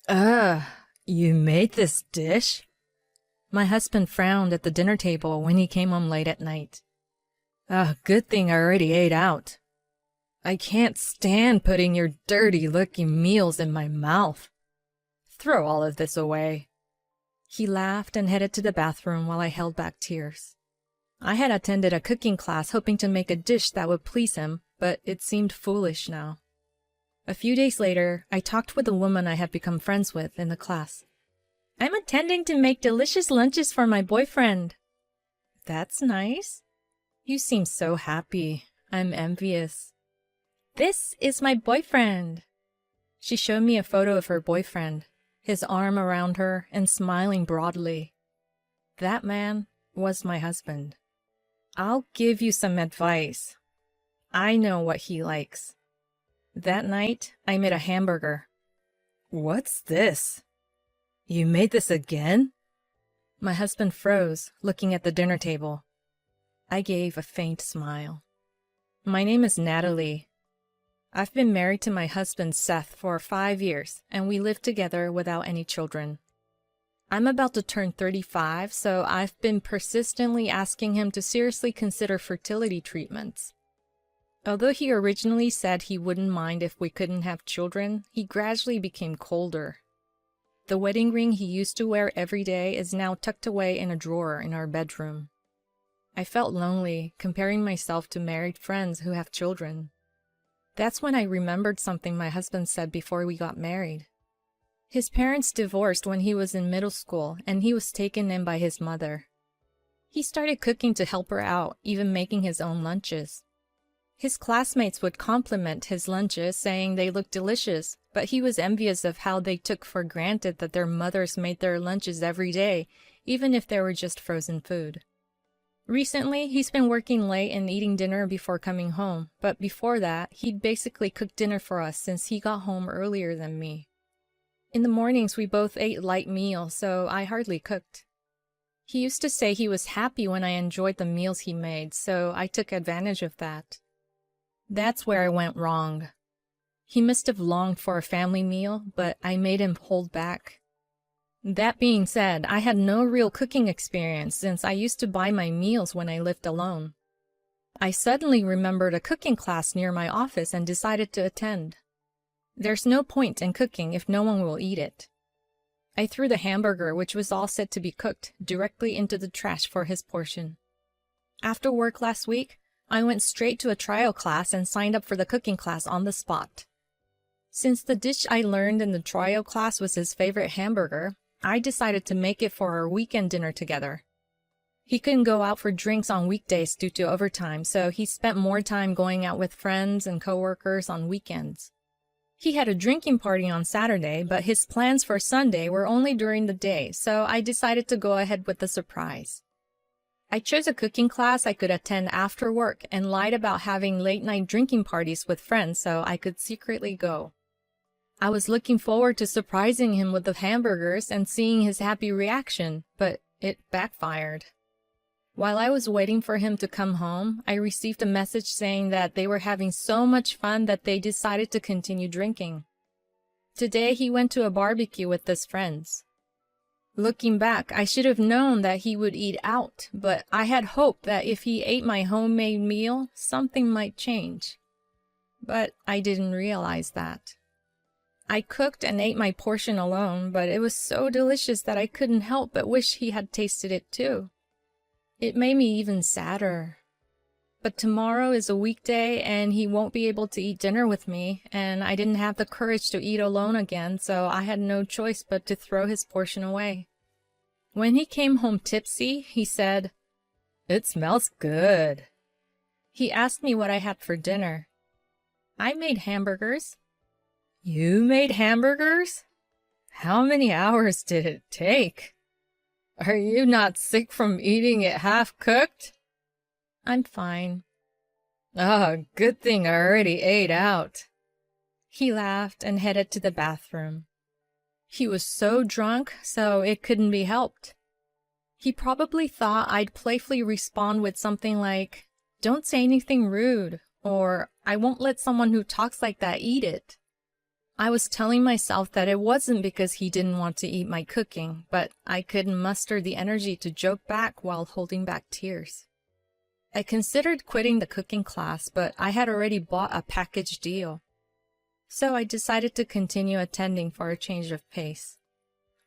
Ugh, you made this dish? My husband frowned at the dinner table when he came home late at night. Good thing I already ate out. I can't stand putting your dirty-looking meals in my mouth. Throw all of this away. He laughed and headed to the bathroom while I held back tears. I had attended a cooking class hoping to make a dish that would please him, but it seemed foolish now. A few days later, I talked with a woman I had become friends with in the class. I'm attending to make delicious lunches for my boyfriend. That's nice. You seem so happy. I'm envious. This is my boyfriend. She showed me a photo of her boyfriend, his arm around her and smiling broadly. That man was my husband. I'll give you some advice. I know what he likes. That night, I made a hamburger. What's this? You made this again? My husband froze, looking at the dinner table. I gave a faint smile. My name is Natalie. I've been married to my husband Seth for 5 years, and we live together without any children. I'm about to turn 35, so I've been persistently asking him to seriously consider fertility treatments. Although he originally said he wouldn't mind if we couldn't have children, he gradually became colder. The wedding ring he used to wear every day is now tucked away in a drawer in our bedroom. I felt lonely, comparing myself to married friends who have children. That's when I remembered something my husband said before we got married. His parents divorced when he was in middle school, and he was taken in by his mother. He started cooking to help her out, even making his own lunches. His classmates would compliment his lunches, saying they looked delicious, but he was envious of how they took for granted that their mothers made their lunches every day, even if they were just frozen food. Recently, he's been working late and eating dinner before coming home, but before that, he'd basically cooked dinner for us since he got home earlier than me. In the mornings, we both ate light meals, so I hardly cooked. He used to say he was happy when I enjoyed the meals he made, so I took advantage of that. That's where I went wrong. He must have longed for a family meal, but I made him hold back. That being said, I had no real cooking experience since I used to buy my meals when I lived alone. I suddenly remembered a cooking class near my office and decided to attend. There's no point in cooking if no one will eat it. I threw the hamburger, which was all set to be cooked, directly into the trash for his portion. After work last week, I went straight to a trial class and signed up for the cooking class on the spot. Since the dish I learned in the trial class was his favorite hamburger, I decided to make it for our weekend dinner together. He couldn't go out for drinks on weekdays due to overtime, so he spent more time going out with friends and coworkers on weekends. He had a drinking party on Saturday, but his plans for Sunday were only during the day, so I decided to go ahead with the surprise. I chose a cooking class I could attend after work and lied about having late-night drinking parties with friends so I could secretly go. I was looking forward to surprising him with the hamburgers and seeing his happy reaction, but it backfired. While I was waiting for him to come home, I received a message saying that they were having so much fun that they decided to continue drinking. Today he went to a barbecue with his friends. Looking back, I should have known that he would eat out, but I had hoped that if he ate my homemade meal, something might change. But I didn't realize that. I cooked and ate my portion alone, but it was so delicious that I couldn't help but wish he had tasted it too. It made me even sadder. But tomorrow is a weekday and he won't be able to eat dinner with me, and I didn't have the courage to eat alone again, so I had no choice but to throw his portion away. When he came home tipsy, he said, "It smells good." He asked me what I had for dinner. I made hamburgers. You made hamburgers? How many hours did it take? Are you not sick from eating it half-cooked? I'm fine. Good thing I already ate out. He laughed and headed to the bathroom. He was so drunk, so it couldn't be helped. He probably thought I'd playfully respond with something like, "Don't say anything rude," or "I won't let someone who talks like that eat it." I was telling myself that it wasn't because he didn't want to eat my cooking, but I couldn't muster the energy to joke back while holding back tears. I considered quitting the cooking class, but I had already bought a package deal. So I decided to continue attending for a change of pace.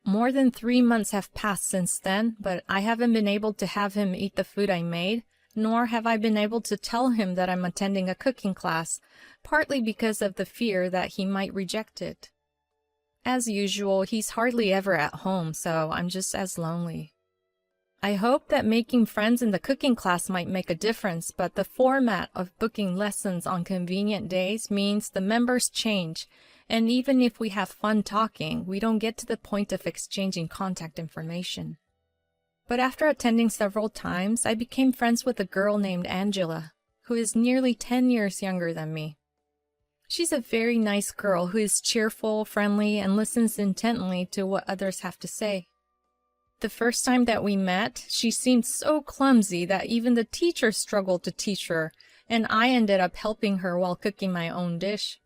More than 3 months have passed since then, but I haven't been able to have him eat the food I made, nor have I been able to tell him that I'm attending a cooking class, partly because of the fear that he might reject it. As usual, he's hardly ever at home, so I'm just as lonely. I hope that making friends in the cooking class might make a difference, but the format of booking lessons on convenient days means the members change, and even if we have fun talking, we don't get to the point of exchanging contact information. But after attending several times, I became friends with a girl named Angela, who is nearly 10 years younger than me. She's a very nice girl who is cheerful, friendly, and listens intently to what others have to say. The first time that we met, she seemed so clumsy that even the teacher struggled to teach her, and I ended up helping her while cooking my own dish.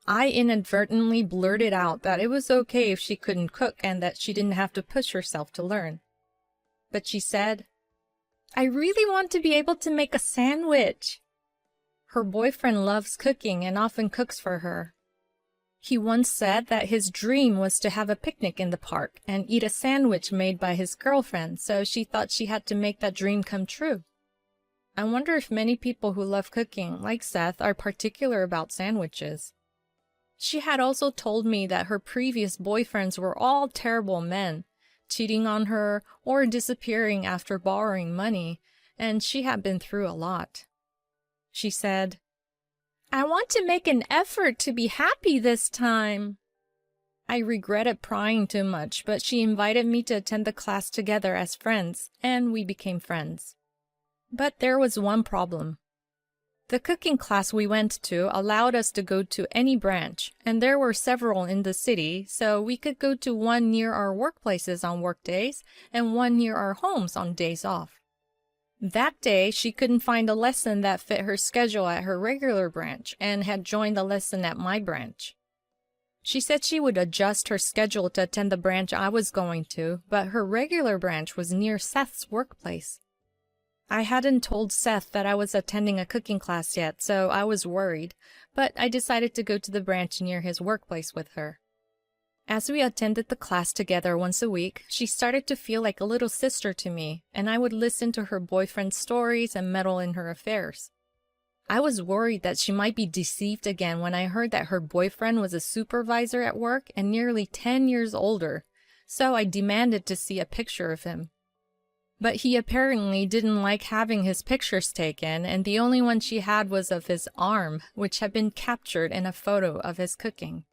I inadvertently blurted out that it was okay if she couldn't cook and that she didn't have to push herself to learn. But she said, "I really want to be able to make a sandwich." Her boyfriend loves cooking and often cooks for her. He once said that his dream was to have a picnic in the park and eat a sandwich made by his girlfriend, so she thought she had to make that dream come true. I wonder if many people who love cooking, like Seth, are particular about sandwiches. She had also told me that her previous boyfriends were all terrible men, cheating on her or disappearing after borrowing money, and she had been through a lot. She said, "I want to make an effort to be happy this time." I regretted prying too much, but she invited me to attend the class together as friends, and we became friends. But there was one problem. The cooking class we went to allowed us to go to any branch, and there were several in the city, so we could go to one near our workplaces on work days and one near our homes on days off. That day, she couldn't find a lesson that fit her schedule at her regular branch and had joined the lesson at my branch. She said she would adjust her schedule to attend the branch I was going to, but her regular branch was near Seth's workplace. I hadn't told Seth that I was attending a cooking class yet, so I was worried, but I decided to go to the branch near his workplace with her. As we attended the class together once a week, she started to feel like a little sister to me, and I would listen to her boyfriend's stories and meddle in her affairs. I was worried that she might be deceived again when I heard that her boyfriend was a supervisor at work and nearly 10 years older, so I demanded to see a picture of him. But he apparently didn't like having his pictures taken, and the only one she had was of his arm, which had been captured in a photo of his cooking.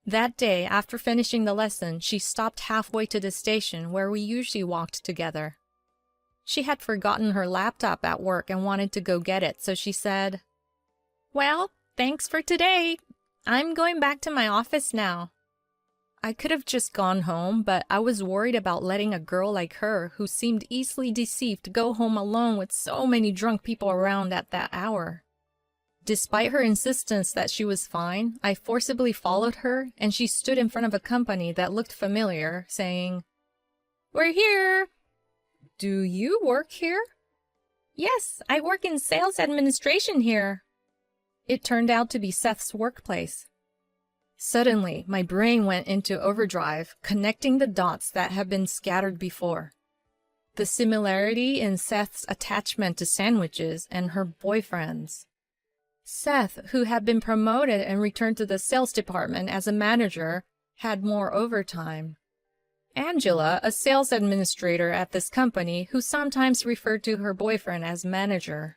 That day, after finishing the lesson, she stopped halfway to the station where we usually walked together. She had forgotten her laptop at work and wanted to go get it, so she said, "Well, thanks for today. I'm going back to my office now." I could have just gone home, but I was worried about letting a girl like her, who seemed easily deceived, go home alone with so many drunk people around at that hour. Despite her insistence that she was fine, I forcibly followed her, and she stood in front of a company that looked familiar, saying, "We're here." "Do you work here?" "Yes, I work in sales administration here." It turned out to be Seth's workplace. Suddenly, my brain went into overdrive, connecting the dots that had been scattered before. The similarity in Seth's attachment to sandwiches and her boyfriend's. Seth, who had been promoted and returned to the sales department as a manager, had more overtime. Angela, a sales administrator at this company, who sometimes referred to her boyfriend as manager.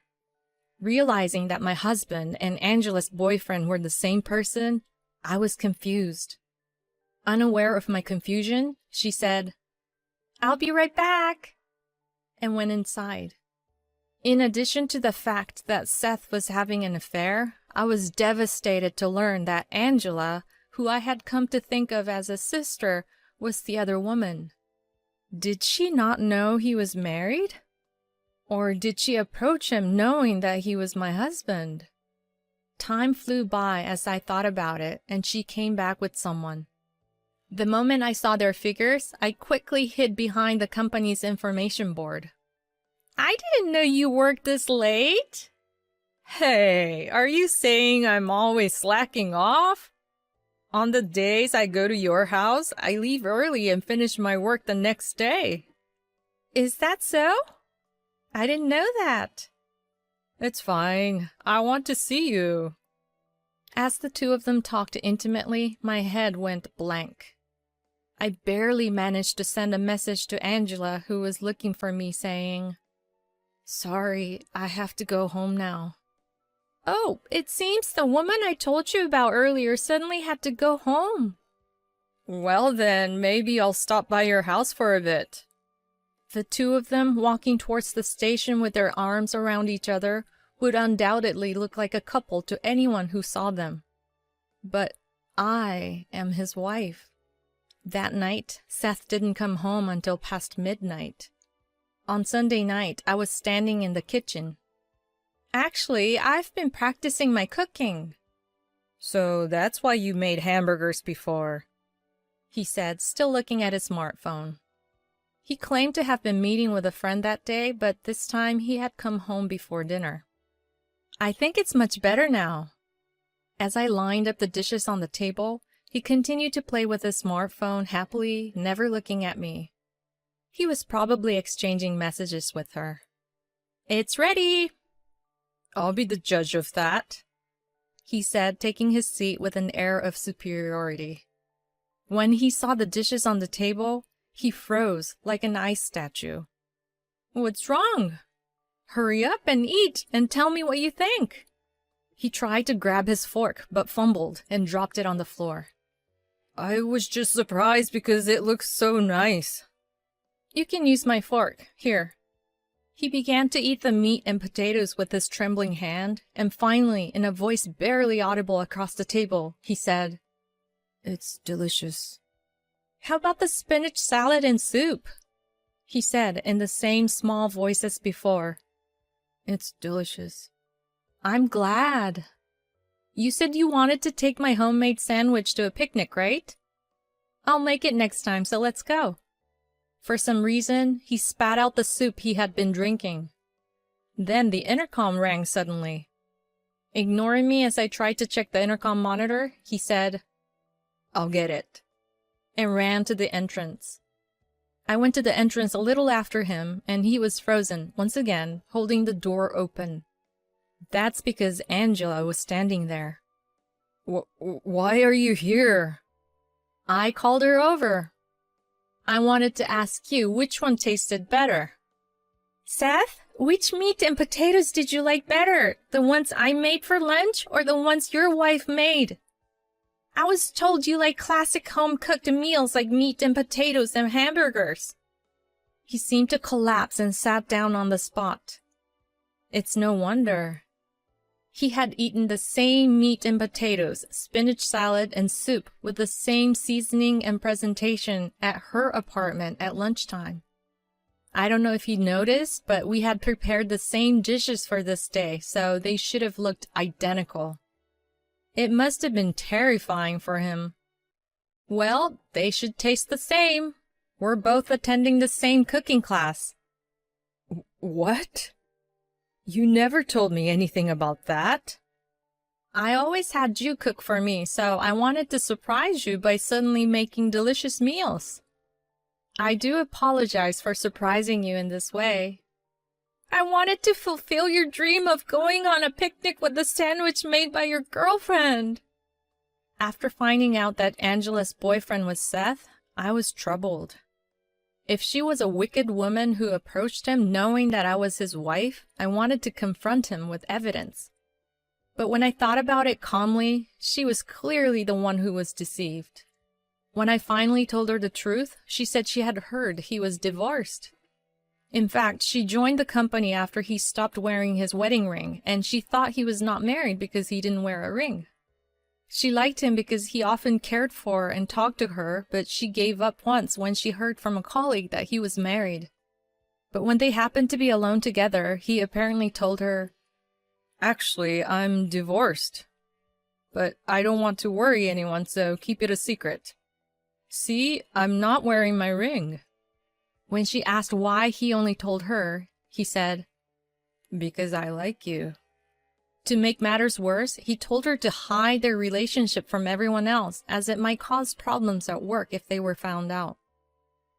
Realizing that my husband and Angela's boyfriend were the same person, I was confused. Unaware of my confusion, she said, "I'll be right back," and went inside. In addition to the fact that Seth was having an affair, I was devastated to learn that Angela, who I had come to think of as a sister, was the other woman. Did she not know he was married? Or did she approach him knowing that he was my husband? Time flew by as I thought about it, and she came back with someone. The moment I saw their figures, I quickly hid behind the company's information board. I didn't know you worked this late. Hey, are you saying I'm always slacking off? On the days I go to your house, I leave early and finish my work the next day. Is that so? I didn't know that. It's fine. I want to see you. As the two of them talked intimately, my head went blank. I barely managed to send a message to Angela, who was looking for me, saying, "Sorry, I have to go home now." Oh, it seems the woman I told you about earlier suddenly had to go home. Well then, maybe I'll stop by your house for a bit. The two of them walking towards the station with their arms around each other would undoubtedly look like a couple to anyone who saw them. But I am his wife. That night, Seth didn't come home until past midnight. On Sunday night, I was standing in the kitchen. Actually, I've been practicing my cooking. So that's why you made hamburgers before, he said, still looking at his smartphone. He claimed to have been meeting with a friend that day, but this time he had come home before dinner. I think it's much better now. As I lined up the dishes on the table, he continued to play with his smartphone happily, never looking at me. He was probably exchanging messages with her. It's ready. I'll be the judge of that, he said, taking his seat with an air of superiority. When he saw the dishes on the table, he froze like an ice statue. What's wrong? Hurry up and eat and tell me what you think. He tried to grab his fork but fumbled and dropped it on the floor. I was just surprised because it looks so nice. You can use my fork. Here. He began to eat the meat and potatoes with his trembling hand, and finally, in a voice barely audible across the table, he said, It's delicious. How about the spinach salad and soup? He said in the same small voice as before. It's delicious. I'm glad. You said you wanted to take my homemade sandwich to a picnic, right? I'll make it next time, so let's go. For some reason, he spat out the soup he had been drinking. Then the intercom rang suddenly. Ignoring me as I tried to check the intercom monitor, he said, I'll get it, and ran to the entrance. I went to the entrance a little after him, and he was frozen, once again, holding the door open. That's because Angela was standing there. Why are you here? I called her over. I wanted to ask you which one tasted better. Seth, which meat and potatoes did you like better? The ones I made for lunch or the ones your wife made? I was told you like classic home-cooked meals like meat and potatoes and hamburgers. He seemed to collapse and sat down on the spot. It's no wonder. He had eaten the same meat and potatoes, spinach salad, and soup with the same seasoning and presentation at her apartment at lunchtime. I don't know if he noticed, but we had prepared the same dishes for this day, so they should have looked identical. It must have been terrifying for him. Well, they should taste the same. We're both attending the same cooking class. What? You never told me anything about that. I always had you cook for me, so I wanted to surprise you by suddenly making delicious meals. I do apologize for surprising you in this way. I wanted to fulfill your dream of going on a picnic with a sandwich made by your girlfriend. After finding out that Angela's boyfriend was Seth, I was troubled. If she was a wicked woman who approached him knowing that I was his wife, I wanted to confront him with evidence. But when I thought about it calmly, she was clearly the one who was deceived. When I finally told her the truth, she said she had heard he was divorced. In fact, she joined the company after he stopped wearing his wedding ring, and she thought he was not married because he didn't wear a ring. She liked him because he often cared for and talked to her, but she gave up once when she heard from a colleague that he was married. But when they happened to be alone together, he apparently told her, Actually, I'm divorced. But I don't want to worry anyone, so keep it a secret. See, I'm not wearing my ring. When she asked why he only told her, he said, "Because I like you." To make matters worse, he told her to hide their relationship from everyone else, as it might cause problems at work if they were found out.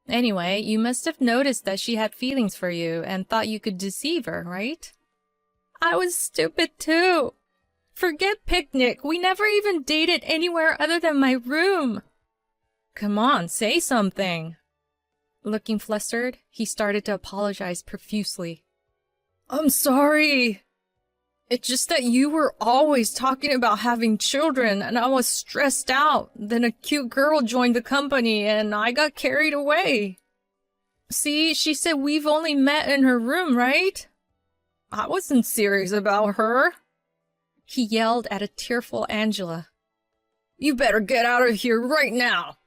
Anyway, you must have noticed that she had feelings for you and thought you could deceive her, right? I was stupid too. Forget picnic. We never even dated anywhere other than my room. Come on, say something. Looking flustered, he started to apologize profusely. I'm sorry. It's just that you were always talking about having children and I was stressed out. Then a cute girl joined the company and I got carried away. See, she said we've only met in her room, right? I wasn't serious about her. He yelled at a tearful Angela. You better get out of here right now.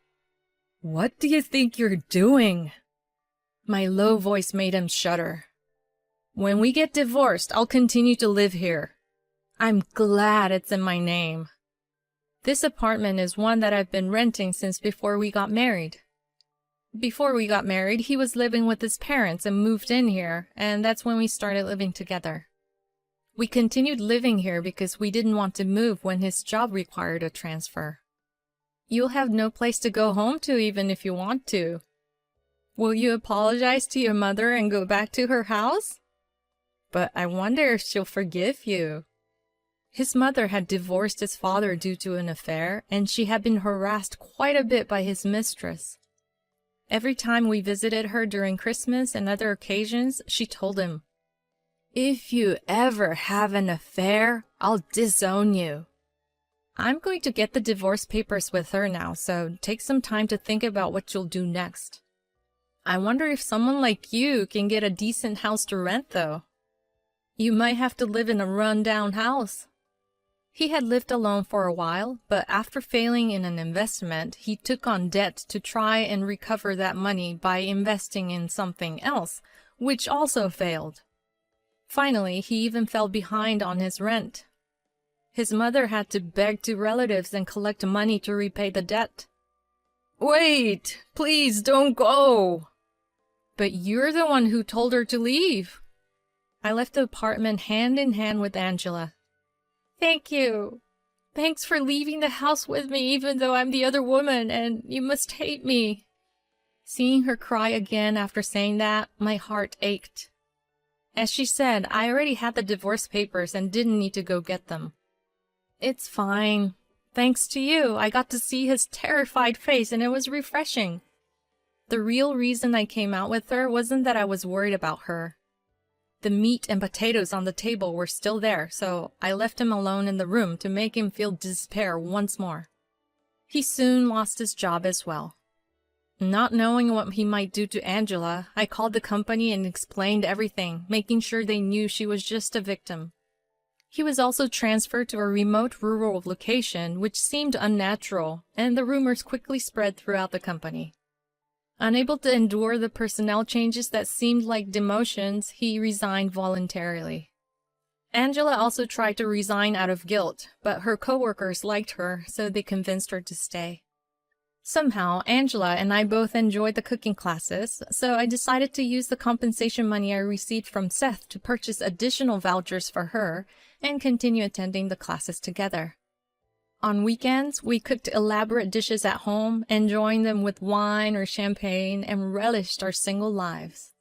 What do you think you're doing? My low voice made him shudder. When we get divorced, I'll continue to live here. I'm glad it's in my name. This apartment is one that I've been renting since before we got married. Before we got married, he was living with his parents and moved in here, and that's when we started living together. We continued living here because we didn't want to move when his job required a transfer. You'll have no place to go home to even if you want to. Will you apologize to your mother and go back to her house? But I wonder if she'll forgive you. His mother had divorced his father due to an affair, and she had been harassed quite a bit by his mistress. Every time we visited her during Christmas and other occasions, she told him, "If you ever have an affair, I'll disown you." I'm going to get the divorce papers with her now, so take some time to think about what you'll do next. I wonder if someone like you can get a decent house to rent, though. You might have to live in a run-down house. He had lived alone for a while, but after failing in an investment, he took on debt to try and recover that money by investing in something else, which also failed. Finally, he even fell behind on his rent. His mother had to beg to relatives and collect money to repay the debt. Wait, please don't go. But you're the one who told her to leave. I left the apartment hand in hand with Angela. Thank you. Thanks for leaving the house with me even though I'm the other woman and you must hate me. Seeing her cry again after saying that, my heart ached. As she said, I already had the divorce papers and didn't need to go get them. It's fine. Thanks to you, I got to see his terrified face and it was refreshing. The real reason I came out with her wasn't that I was worried about her. The meat and potatoes on the table were still there, so I left him alone in the room to make him feel despair once more. He soon lost his job as well. Not knowing what he might do to Angela, I called the company and explained everything, making sure they knew she was just a victim. He was also transferred to a remote rural location, which seemed unnatural, and the rumors quickly spread throughout the company. Unable to endure the personnel changes that seemed like demotions, he resigned voluntarily. Angela also tried to resign out of guilt, but her coworkers liked her, so they convinced her to stay. Somehow, Angela and I both enjoyed the cooking classes, so I decided to use the compensation money I received from Seth to purchase additional vouchers for her and continue attending the classes together. On weekends, we cooked elaborate dishes at home, enjoying them with wine or champagne, and relished our single lives.